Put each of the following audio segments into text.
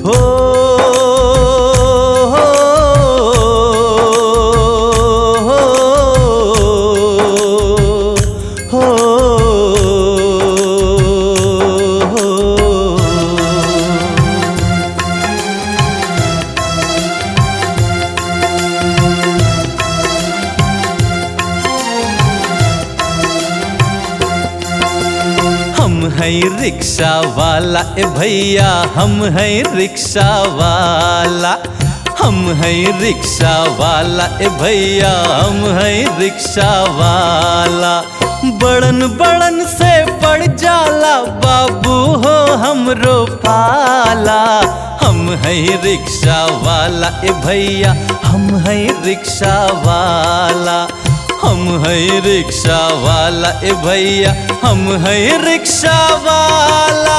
हो हम हैं रिक्शा वाला ए भैया, हम हैं रिक्शा वाला। हम हैं रिक्शा वाला ए भैया, हम हैं रिक्शा वाला। बड़न बड़न से पड़ जाला बाबू हो हमरो पाला। हम हैं रिक्शा वाला ए भैया, हम हैं रिक्शा वाला। हम हैं रिक्शा वाला ए भैया, हम हैं रिक्शा वाला।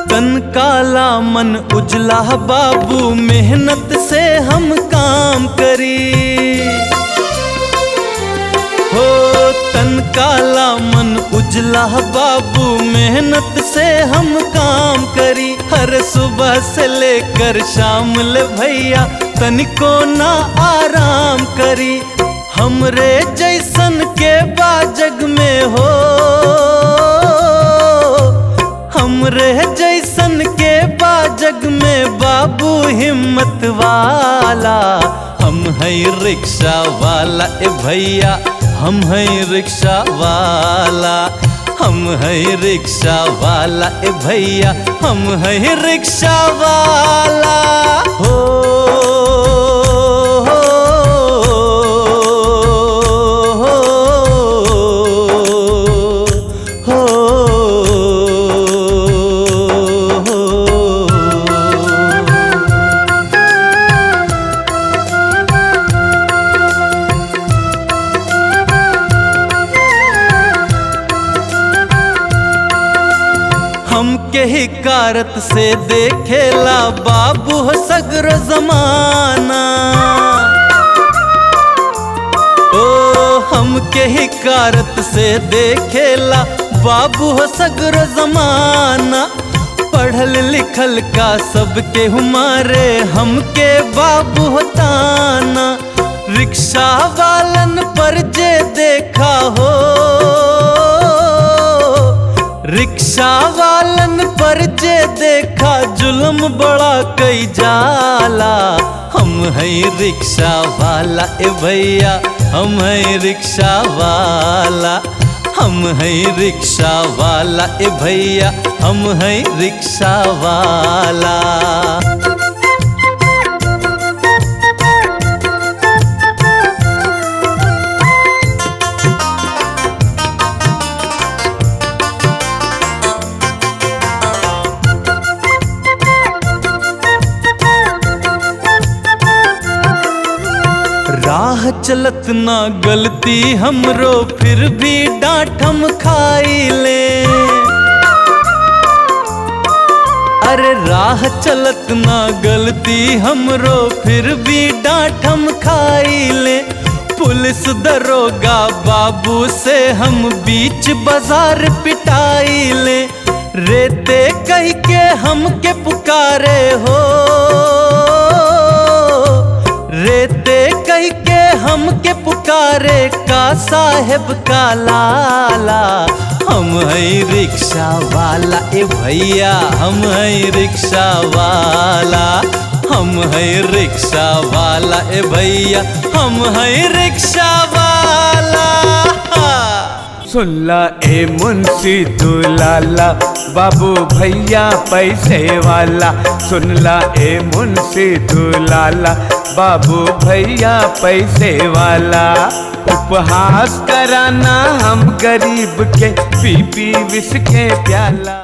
तन काला मन उजला बाबू, मेहनत से हम काम करी हो। तन काला मन उजला बाबू, मेहनत से हम काम करी। हर सुबह से लेकर शाम ले भैया, तनिको ना आराम करी। हमरे जैसन के बाजग में हो, हमरे जैसन के बाजग में बाबू हिम्मत वाला। हम हैं रिक्शा वाला ए भैया, हम हैं रिक्शा वाला। हम हैं रिक्शा वाला ए भैया, हम हैं रिक्शा वाला। हो हमके हिकारत से देखेला बाबू हो सगरो जमाना। ओ हमके हिकारत से देखेला बाबू हो सगरो जमाना। पढ़ल लिखल का सबके हमारे, हमके बाबू हो ताना। रिक्शा वालन पर जे देखा हो, रिक्शा वालन पर जे देखा जुल्म बड़ा कई जाला। हम हैं रिक्शा वाला ए भैया, हम हैं रिक्शा वाला। हम हैं रिक्शा वाला ए भैया, हम हैं रिक्शा वाला। राह चलत ना गलती हमरो, फिर भी डांट हम खाई ले। अरे राह चलत ना गलती हमरो, फिर भी डांट हम खाई ले। पुलिस दरोगा बाबू से हम बीच बाजार पिटाई ले। रेते कह के हमके पुकारे हो, रेते कह के हमके पुकारे का साहेब का लाला। हम हैं रिक्शा वाला ए भैया, हम हैं रिक्शा वाला। हम हैं रिक्शा वाला ए भैया, हम हैं रिक्शा वाला। सुनला ए मुंशी तू लाला, बाबू भैया पैसे वाला। सुनला ए मुंशी तू लाला, बाबू भैया पैसे वाला। उपहास कराना हम गरीब के, पी पी विष के प्याला।